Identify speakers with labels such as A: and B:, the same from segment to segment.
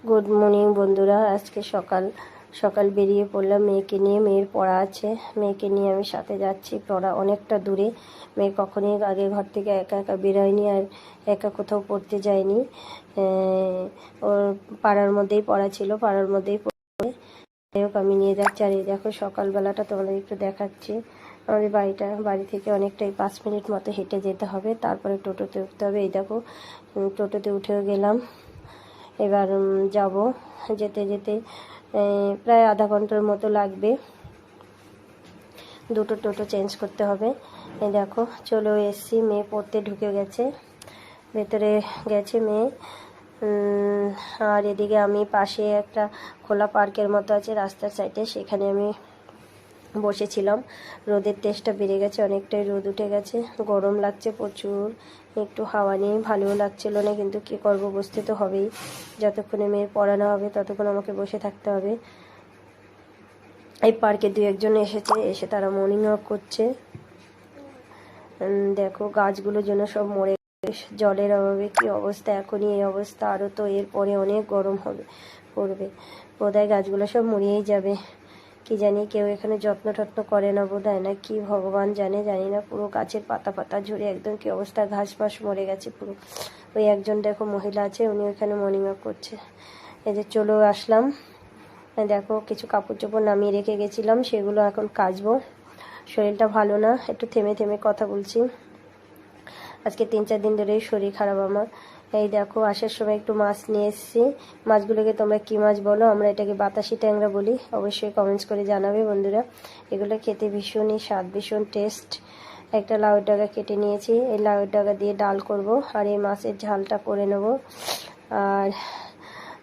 A: Good morning বন্ধুরা। আজকে সকাল সকাল বেরিয়ে পড়লাম মেয়েকে নিয়ে। মেয়ের পড়া আছে, মেয়েকে নিয়ে আমি সাথে যাচ্ছি। পড়া অনেকটা দূরে। মেয়ে কখনোই আগে ঘর থেকে একা একা বেরোয়নি, আর একা কোথাও পড়তে যায়নি। ওর পাড়ার মধ্যেই পড়া ছিল, পাড়ার মধ্যেই পড়ে। যাই হোক, আমি নিয়ে যাচ্ছি। আর এই দেখো সকালবেলাটা তোমাদের একটু দেখাচ্ছি। আমাদের বাড়ি থেকে অনেকটাই 5 মিনিট মতো হেঁটে যেতে হবে, তারপরে টোটোতে উঠতে হবে। এই দেখো টোটোতে উঠেও গেলাম। এবার যাব। যেতে যেতে প্রায় আধা ঘন্টার মতো লাগবে। দুটো টোটো চেঞ্জ করতে হবে। এই দেখো চলেও এসছি। মেয়ে পড়তে ঢুকে গেছে, ভেতরে গেছে মেয়ে। আর এদিকে আমি পাশে একটা খোলা পার্কের মতো আছে রাস্তার সাইডে, সেখানে আমি বসেছিলাম। রোদের তেজটা বেড়ে গেছে, অনেকটাই রোদ উঠে গেছে, গরম লাগছে প্রচুর। একটু হাওয়া নেই, ভালোও লাগছিল না, কিন্তু কী করব, বসতে তো হবেই। যতক্ষণে মেয়ের পড়ানো হবে ততক্ষণ আমাকে বসে থাকতে হবে। এই পার্কে 2-1 জন এসে তারা মর্নিং ওয়াক করছে। দেখো গাছগুলোর জন্য সব মরে জলের অভাবে কি অবস্থা। এখনই এই অবস্থা, আরও তো এরপরে অনেক গরম পড়বে। বোধহয় গাছগুলো সব মরিয়েই যাবে। কি জানি, কেউ এখানে যত্ন টত্ন করে না বোধহয়, না কি ভগবান জানে, জানি না। পুরো গাছের পাতা ঝরে একদম কি অবস্থা, ঘাস ফাস মরে গেছে পুরো। ওই একজন দেখো মহিলা আছে, উনি ওখানে মর্নিং ওয়াক করছে। এই যে চলেও আসলাম। দেখো কিছু কাপড় চোপড় নামিয়ে রেখে গেছিলাম, সেগুলো এখন কাচবো। শরীরটা ভালো না, একটু থেমে থেমে কথা বলছি। আজকে 3-4 দিন ধরেই শরীর খারাপ আমার। এই দেখো আসার সময় একটু মাছ নিয়ে এসেছি। মাছগুলোকে তোমরা কী মাছ বলো? আমরা এটাকে বাতাসি ট্যাংরা বলি। অবশ্যই কমেন্টস করে জানাবে বন্ধুরা। এগুলো খেতে ভীষণই স্বাদ, ভীষণ টেস্ট। একটা লাউয়ের ডগা কেটে নিয়েছি, এই লাউয়ের ডগা দিয়ে ডাল করব, আর এই মাছের ঝালটা করে নেব। আর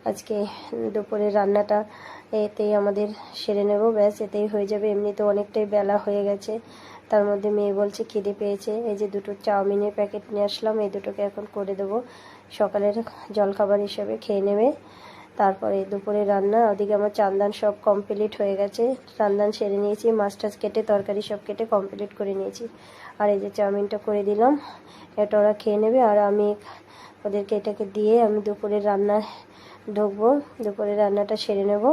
A: আজকে দুপুরের রান্নাটা এতেই আমাদের সেরে নেব, ব্যাস এতেই হয়ে যাবে। এমনিতে অনেকটাই বেলা হয়ে গেছে, তার মধ্যে মেয়ে বলছে খিদে পেয়েছে। এই যে 2টো চাউমিনের প্যাকেট নিয়ে আসলাম, এই দুটোকে এখন করে দেবো, সকালের জলখাবার হিসেবে খেয়ে নেবে। তারপরে দুপুরে রান্না। ওদিকে আমার চান্দান সব কমপ্লিট হয়ে গেছে, চান্দান সেরে নিয়েছি, মাছ টাছ কেটে তরকারি সব কেটে কমপ্লিট করে নিয়েছি। আর এই যে চাউমিনটা করে দিলাম, এটা ওরা খেয়ে নেবে। আর আমি ওদেরকে এটাকে দিয়ে আমি দুপুরের রান্না ঢুকবো, দুপুরের রান্নাটা সেরে নেব।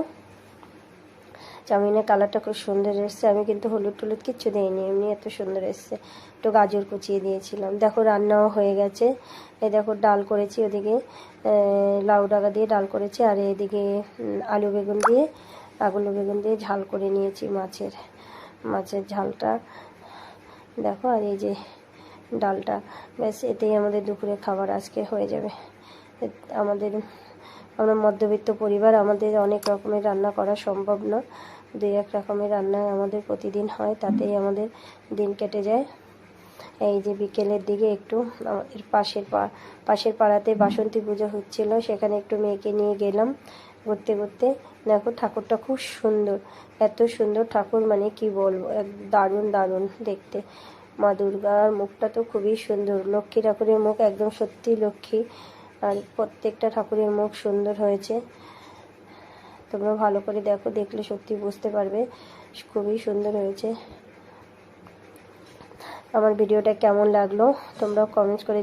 A: চাউমিনের কালারটা খুব সুন্দর এসছে, আমি কিন্তু হলুদ টলুদ কিচ্ছু দিইনি, এমনি এত সুন্দর এসছে। একটু গাজর কুচিয়ে দিয়েছিলাম। দেখো রান্নাও হয়ে গেছে। এই দেখো ডাল করেছি, ওদিকে লাউ ডাগা দিয়ে ডাল করেছি, আর এদিকে আলু বেগুন দিয়ে ঝাল করে নিয়েছি মাছের ঝালটা। দেখো, আর এই যে ডালটা, ব্যাস এতেই আমাদের দুপুরে খাবার আজকে হয়ে যাবে। আমরা মধ্যবিত্ত পরিবার, আমাদের অনেক রকমের রান্না করা সম্ভব না। 2-1 রকমের রান্না আমাদের প্রতিদিন হয়, তাতেই আমাদের দিন কেটে যায়। এই যে বিকেলের দিকে একটু আমাদের পাশের পাড়াতে বাসন্তী পুজো হচ্ছিল, সেখানে একটু মেয়েকে নিয়ে গেলাম ঘুরতে ঘুরতে। দেখো ঠাকুরটা খুব সুন্দর, এত সুন্দর ঠাকুর, মানে কি বলবো, দারুণ দারুণ দেখতে। মা দুর্গার মুখটা তো খুবই সুন্দর, লক্ষ্মী ঠাকুরের মুখ একদম সত্যি লক্ষ্মী। আর প্রত্যেকটা ঠাকুরের মুখ সুন্দর হয়েছে, তোমরা ভালো করে দেখো, দেখলে সত্যি বুঝতে পারবে, খুবই সুন্দর হয়েছে। আমার ভিডিওটা কেমন লাগলো তোমরা কমেন্টস করে